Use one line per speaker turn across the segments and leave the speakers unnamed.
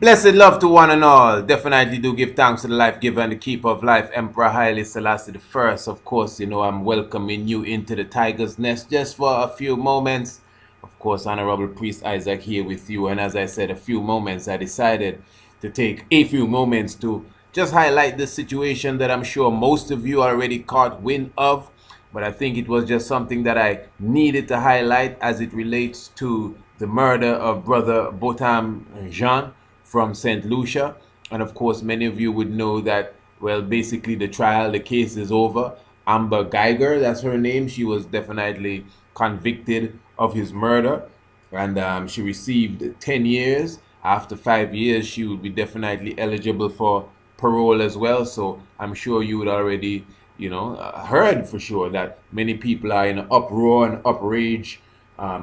Blessed love to one and all. Definitely do give thanks to the life giver and the keeper of life, Emperor Haile Selassie the First. Of course, I'm welcoming you into the Tiger's Nest just for a few moments. Of course, Honorable Priest Isaac here with you. And as I said, a few moments, I decided to take a few moments to just highlight the situation that I'm sure most of you already caught wind of. But I think it was just something that I needed to highlight as it relates to the murder of Brother Botam Jean from St. Lucia. And of course, many of you would know that, well, basically the trial, the case is over. Amber Guyger, that's her name. She was definitely convicted of his murder. And she received 10 years. After 5 years, she would be definitely eligible for parole as well. So I'm sure you would already, heard for sure that many people are in uproar and uprage,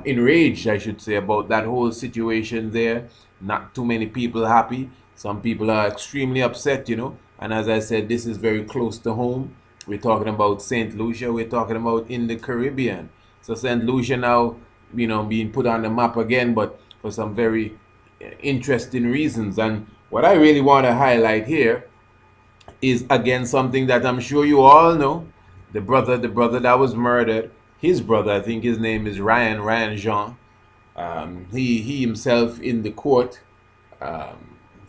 enraged, I should say, about that whole situation there. Not too many people happy. Some people are extremely upset. And as I said, this is very close to home. We're talking about St. Lucia. We're talking about in the Caribbean. So St. Lucia now, being put on the map again, but for some very interesting reasons. And what I really want to highlight here is again something that I'm sure you all know. The brother that was murdered, his brother, I think his name is Ryan Jean. He himself in the court,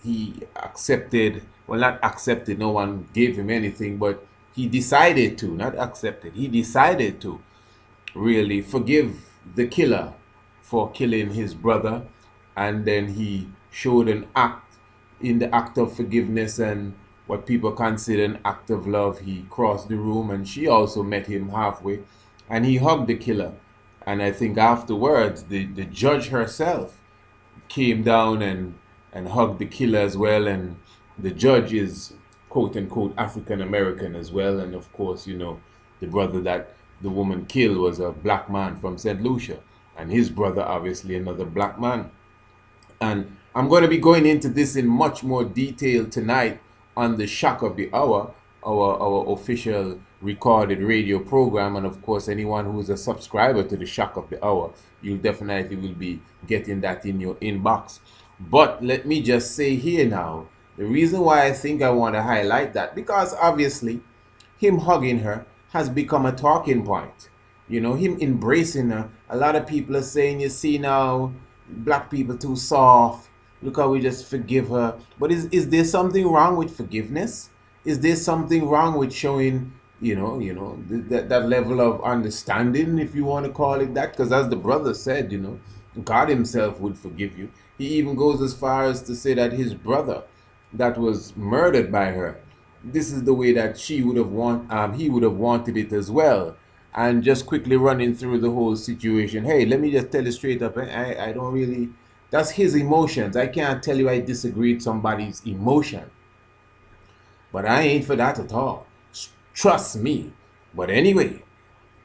he accepted, well, not accepted, no one gave him anything, but he decided to, not accepted, he decided to really forgive the killer for killing his brother. And then he showed an act, in the act of forgiveness and what people consider an act of love. He crossed the room and she also met him halfway and he hugged the killer. And I think afterwards, the judge herself came down and hugged the killer as well. And the judge is quote unquote African American as well. And of course, the brother that the woman killed was a black man from St. Lucia, and his brother, obviously, another black man. And I'm going to be going into this in much more detail tonight on the Shock of the Hour, our official recorded radio program. And of course, anyone who is a subscriber to the Shock of the Hour, you definitely will be getting that in your inbox. But let me just say here now, the reason why I think I want to highlight that, because obviously him hugging her has become a talking point. Him embracing her. A lot of people are saying, you see now, black people too soft. Look how we just forgive her. But is there something wrong with forgiveness? Is there something wrong with showing, that level of understanding, if you want to call it that? Because as the brother said, God himself would forgive you. He even goes as far as to say that his brother that was murdered by her, this is the way that he would have wanted it as well. And just quickly running through the whole situation, hey, let me just tell you straight up, I don't really, that's his emotions. I can't tell you I disagree with somebody's emotion, but I ain't for that at all. Trust me. But anyway,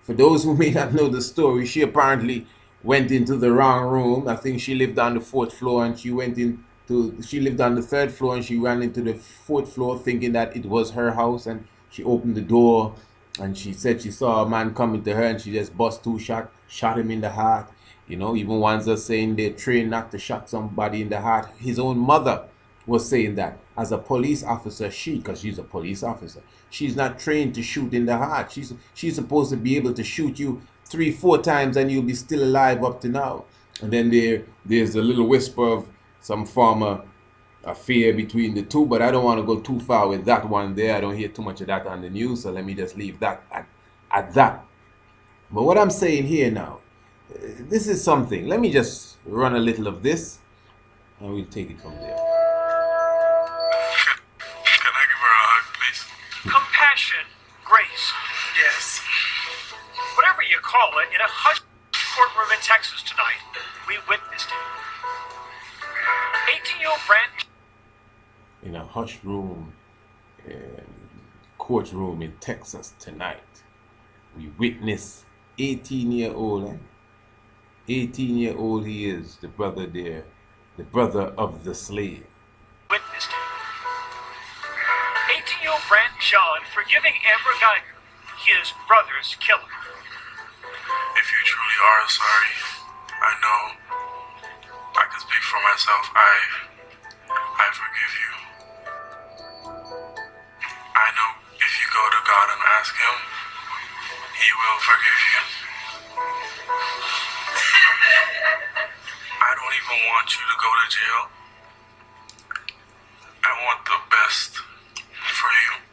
for those who may not know the story, she apparently went into the wrong room. I think she lived on the fourth floor and she lived on the third floor and she ran into the fourth floor thinking that it was her house. And she opened the door and she said she saw a man coming to her and she just bust two shots, shot him in the heart. Even ones are saying they're trained not to shot somebody in the heart. His own mother was saying that as a police officer, because she's a police officer, she's not trained to shoot in the heart. She's supposed to be able to shoot you 3 4 times and you'll be still alive up to now. And then there's a little whisper of some former affair between the two, but I don't want to go too far with that one there. I don't hear too much of that on the news, so let me just leave that at that. But what I'm saying here now, this is something. Let me just run a little of this and we'll take it from there.
Can I give her a hug, please? Compassion, grace. Yes. Whatever you call it, in a hushed courtroom in Texas tonight, we witnessed it. 18-year-old Brand.
In a hush room, courtroom in Texas tonight, we witness 18-year-old, 18-year-old he is, the brother there, the brother of the slave.
Witnessed it. 18-year-old Brand John forgiving Amber Guyger, his brother's killer. If you truly are sorry, I know I can speak for myself.
I forgive you. I know if you go to God and ask Him, He will forgive you. I don't even want you to go to jail. I want the best for you.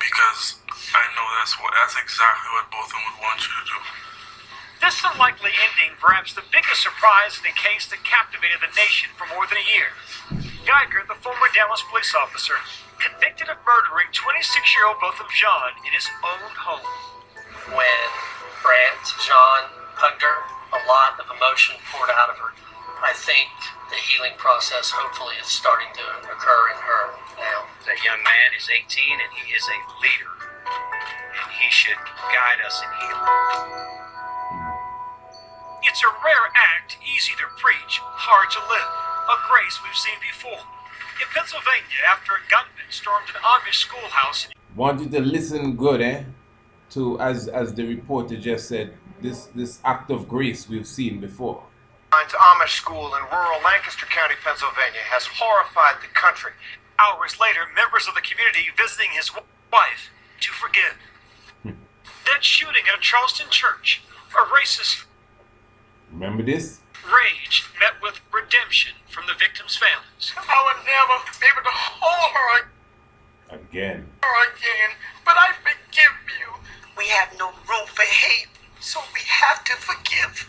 Because I know that's exactly what both of them would want you to do.
This unlikely ending, perhaps the biggest surprise in a case that captivated the nation for more than a year. Guyger, the former Dallas police officer, convicted of murdering 26-year-old Botham Jean in his own home.
When Brant, Jean hugged her, a lot of emotion poured out of her. I think the healing process hopefully is starting to occur in her now.
That young man is 18 and he is a leader. And he should guide us in healing.
It's a rare act, easy to preach, hard to live. A grace we've seen before. In Pennsylvania, after a gunman stormed an Amish schoolhouse.
Want you to listen good, to as the reporter just said, this act of grace we've seen before.
Amish school in rural Lancaster County, Pennsylvania, has horrified the country.
Hours later, members of the community visiting his wife to forgive. That shooting at a Charleston church, a racist.
Remember this?
Rage met with redemption from the victims' families.
I would never be able to hold her
Again.
again, but I forgive you.
We have no room for hate, so we have to forgive.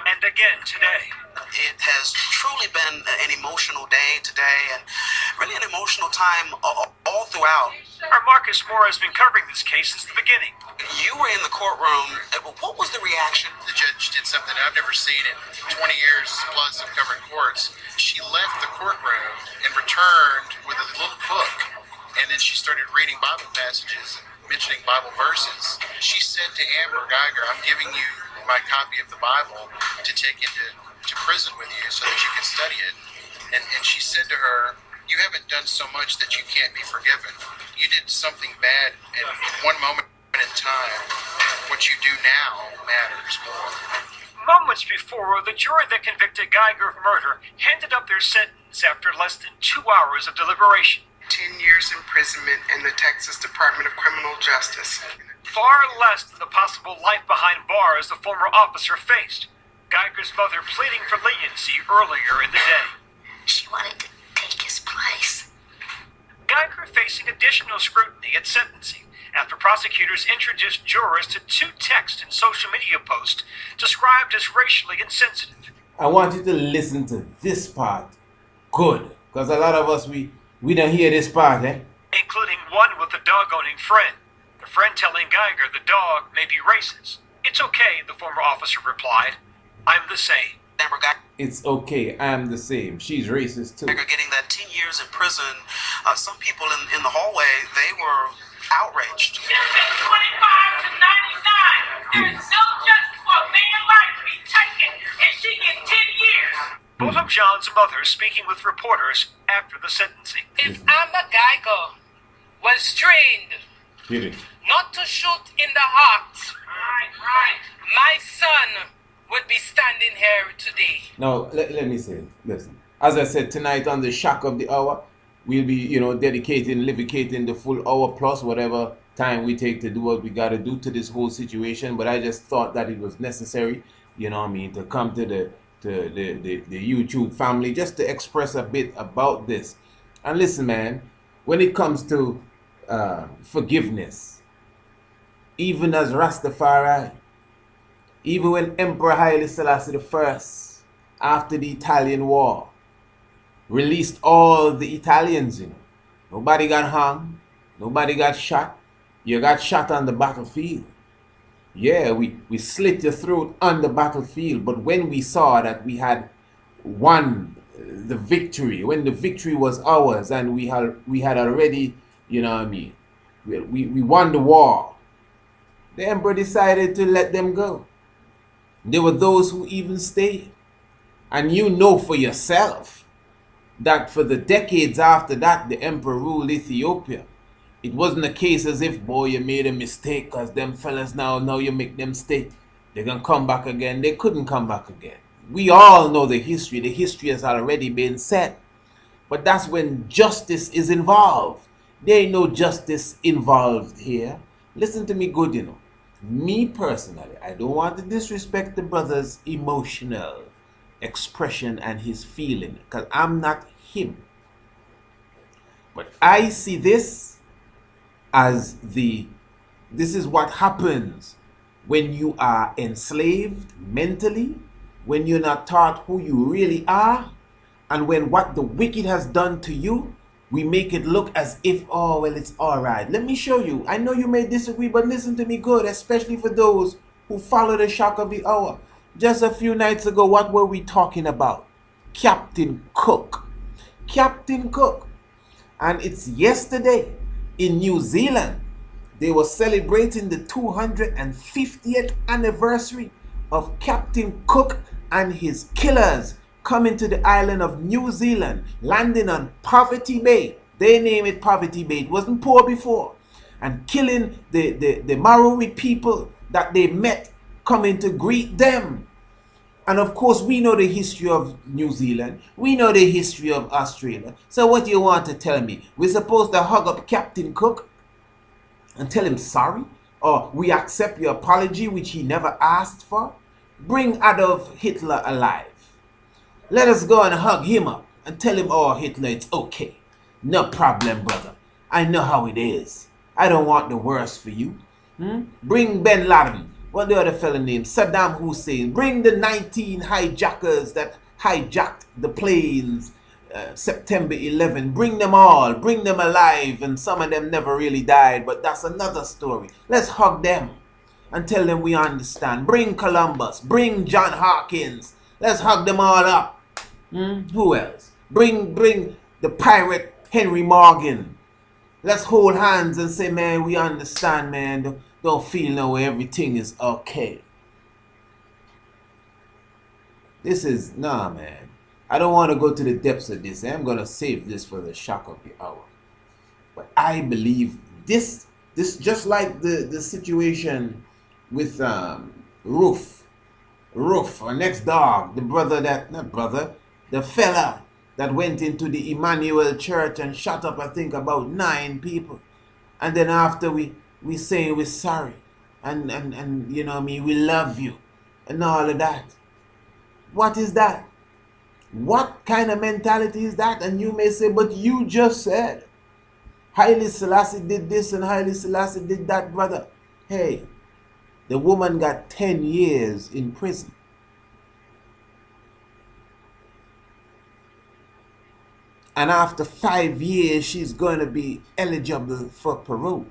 And again today.
It has truly been an emotional day today, and really an emotional time all throughout.
Our Marcus Moore has been covering this case since the beginning.
You were in the courtroom. What was the reaction?
The judge did something I've never seen in 20 years plus of covering courts. She left the courtroom and returned with a little book, and then she started reading Bible passages, mentioning Bible verses. She said to Amber Guyger, I'm giving you my copy of the Bible to take into prison with you so that you can study it. And she said to her, you haven't done so much that you can't be forgiven. You did something bad in one moment in time. What you do now matters more.
Moments before, the jury that convicted Guyger of murder handed up their sentence after less than 2 hours of deliberation.
10 years imprisonment in the Texas Department of Criminal Justice.
Far less than the possible life behind bars the former officer faced. Guyger's mother pleading for leniency earlier in the day.
She wanted to take his place.
Guyger facing additional scrutiny at sentencing after prosecutors introduced jurors to 2 texts and social media posts described as racially insensitive.
I want you to listen to this part good, because a lot of us, we don't hear this part,
Including one with the dog-owning friend. The friend telling Guyger the dog may be racist. It's okay, the former officer replied. I'm the same.
It's okay, I'm the same. She's racist too.
Getting that 10 years in prison, some people in the hallway, they were outraged.
25 to 99. There is no justice for a man's life to be taken, and she gets 10 years.
Botham Jean's mother speaking with reporters after the sentencing.
If Amber Guyger was trained
Hear it.
not to shoot in the heart, my son would be standing here today.
Now, let me say, listen. As I said, tonight on the Shock of the Hour, we'll be, livicating the full hour plus whatever time we take to do what we got to do to this whole situation. But I just thought that it was necessary, to come to the YouTube family just to express a bit about this. And listen, man, when it comes to forgiveness, even as Rastafari, even when Emperor Haile Selassie I, after the Italian War, released all the Italians, nobody got hung, nobody got shot. You got shot on the battlefield. Yeah, we slit your throat on the battlefield, but when we saw that we had won the victory, when the victory was ours and we had already, we won the war, the emperor decided to let them go. There were those who even stayed. And you know for yourself that for the decades after that, the emperor ruled Ethiopia. It wasn't a case as if, boy, you made a mistake because them fellas now you make them stay. They're going to come back again. They couldn't come back again. We all know the history. The history has already been set. But that's when justice is involved. There ain't no justice involved here. Listen to me good, you know. Me personally, I don't want to disrespect the brother's emotional expression and his feeling, because I'm not him. But I see this as this is what happens when you are enslaved mentally, when you're not taught who you really are, and when what the wicked has done to you, we make it look as if, oh, well, it's all right. Let me show you. I know you may disagree, but listen to me good, especially for those who follow the shock of the hour. Just a few nights ago, what were we talking about? Captain Cook. Captain Cook. And it's yesterday in New Zealand. They were celebrating the 250th anniversary of Captain Cook and his killers coming to the island of New Zealand, landing on Poverty Bay. They name it Poverty Bay. It wasn't poor before. And killing the Maori people that they met coming to greet them. And of course, we know the history of New Zealand. We know the history of Australia. So what do you want to tell me? We're supposed to hug up Captain Cook and tell him sorry? Or we accept your apology, which he never asked for? Bring Adolf Hitler alive. Let us go and hug him up and tell him, oh, Hitler, it's okay. No problem, brother. I know how it is. I don't want the worst for you. Bring Bin Laden. What the other fella named? Saddam Hussein. Bring the 19 hijackers that hijacked the planes September 11. Bring them all. Bring them alive. And some of them never really died, but that's another story. Let's hug them and tell them we understand. Bring Columbus. Bring John Hawkins. Let's hug them all up. Who else? Bring the pirate Henry Morgan. Let's hold hands and say, man, we understand, man. Don't feel no way. Everything is okay. This is, nah, man. I don't want to go to the depths of this. I'm going to save this for the shock of the hour. But I believe this just like the situation with Roof, our next dog, the fella that went into the Emmanuel Church and shot up, I think, about 9 people. And then after we say we're sorry and you know what I mean, we love you and all of that. What is that? What kind of mentality is that? And you may say, but you just said Haile Selassie did this and Haile Selassie did that, brother. Hey, the woman got 10 years in prison. And after 5 years, she's going to be eligible for parole.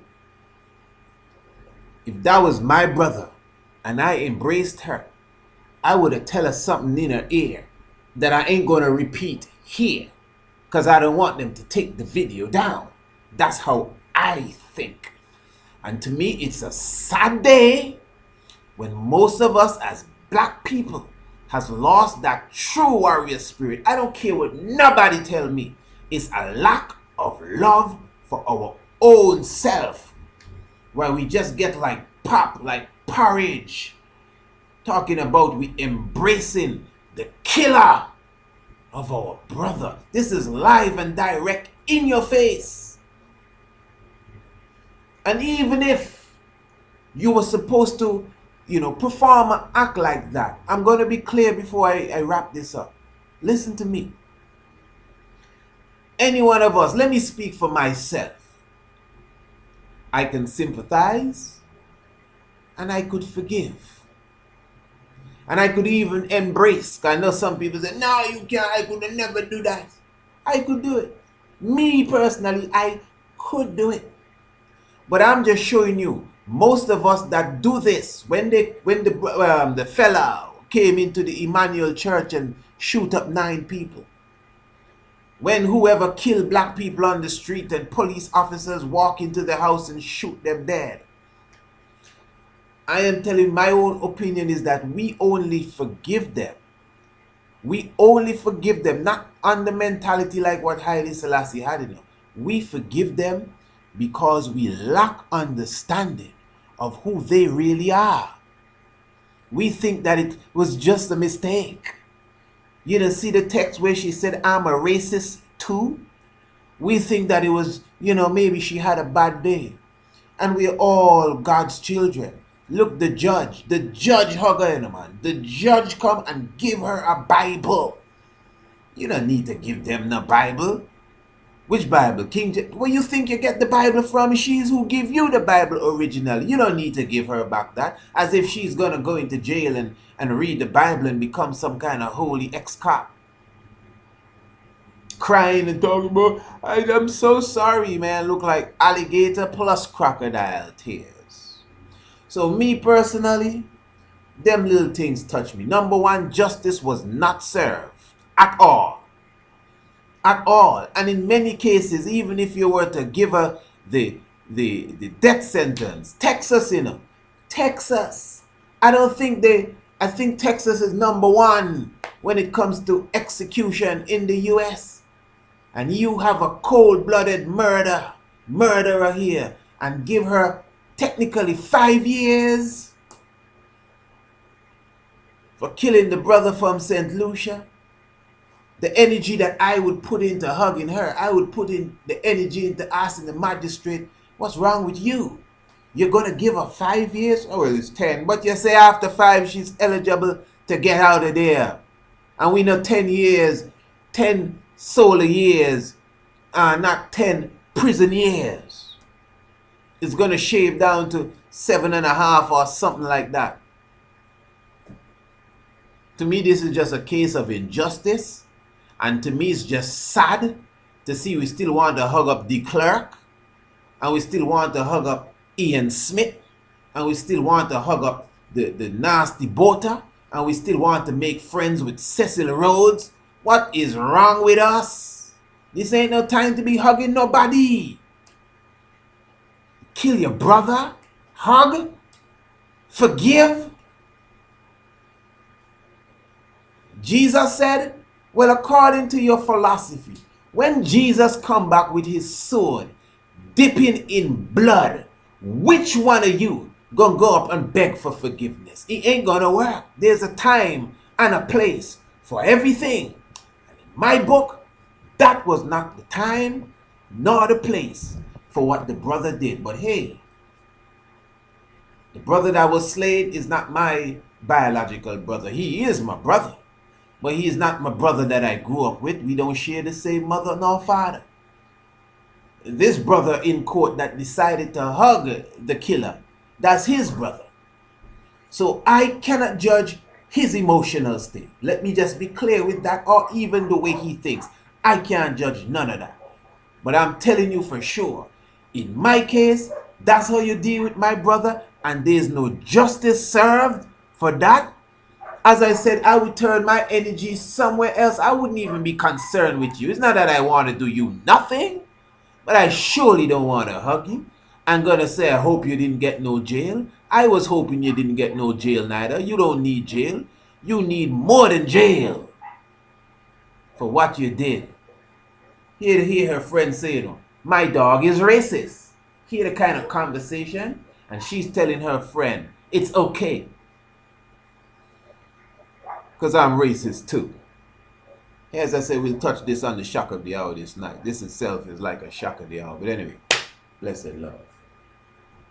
If that was my brother and I embraced her, I would have tell her something in her ear that I ain't going to repeat here, because I don't want them to take the video down. That's how I think. And to me, it's a sad day when most of us as black people has lost that true warrior spirit. I don't care what nobody tell me. It's a lack of love for our own self, where we just get like pop, like porridge, talking about we embracing the killer of our brother. This is live and direct in your face. And even if you were supposed to, you know, perform and act like that, I'm going to be clear before I wrap this up. Listen to me. Any one of us, let me speak for myself. I can sympathize and I could forgive. And I could even embrace. I know some people say, no, you can't, I could never do that. I could do it. Me personally, I could do it. But I'm just showing you, most of us that do this, when the fella came into the Emmanuel Church and shoot up 9 people, when whoever killed black people on the street and police officers walk into the house and shoot them dead, I am telling you, my own opinion is that we only forgive them. We only forgive them, not on the mentality like what Haile Selassie had, you know. We forgive them because we lack understanding of who they really are. We think that it was just a mistake. You didn't see the text where she said, I'm a racist too? We think that it was, maybe she had a bad day. And we're all God's children. Look, the judge hug her, man. The judge come and give her a Bible. You don't need to give them the Bible. Which Bible? King James? Where you think you get the Bible from? She's who give you the Bible originally. You don't need to give her back that. As if she's going to go into jail and read the Bible and become some kind of holy ex-cop. Crying and talking about, I'm so sorry, man. Look like alligator plus crocodile tears. So me personally, them little things touch me. Number one, justice was not served at all. At all. And in many cases, even if you were to give her the death sentence, Texas, Texas. I think Texas is number one when it comes to execution in the US. And you have a cold-blooded murderer here, and give her technically 5 years for killing the brother from St. Lucia. The energy that I would put into hugging her, I would put in the energy into asking the magistrate, what's wrong with you? You're going to give her 5 years? Oh, well, it's 10. But you say after 5, she's eligible to get out of there. And we know 10 years, 10 solar years, not 10 prison years. It's going to shave down to 7.5 or something like that. To me, this is just a case of injustice. And to me, it's just sad to see we still want to hug up the clerk. And we still want to hug up Ian Smith. And we still want to hug up the nasty Bota. And we still want to make friends with Cecil Rhodes. What is wrong with us? This ain't no time to be hugging nobody. Kill your brother. Hug. Forgive. Jesus said, well, according to your philosophy, when Jesus come back with his sword, dipping in blood, which one of you gonna go up and beg for forgiveness? It ain't gonna work. There's a time and a place for everything. And in my book, that was not the time nor the place for what the brother did. But hey, the brother that was slain is not my biological brother. He is my brother. But he is not my brother that I grew up with. We don't share the same mother nor father. This brother in court that decided to hug the killer, that's his brother. So I cannot judge his emotional state. Let me just be clear with that, or even the way he thinks. I can't judge none of that. But I'm telling you for sure, in my case, that's how you deal with my brother, and there's no justice served for that. As I said, I would turn my energy somewhere else. I wouldn't even be concerned with you. It's not that I want to do you nothing, but I surely don't want to hug you. I'm going to say, I hope you didn't get no jail. I was hoping you didn't get no jail neither. You don't need jail. You need more than jail for what you did. Hear her friend say, my dog is racist. Hear the kind of conversation, and she's telling her friend, it's okay. Because I'm racist too. As I say, we'll touch this on the shock of the hour this night. This itself is like a shock of the hour. But anyway, blessed love.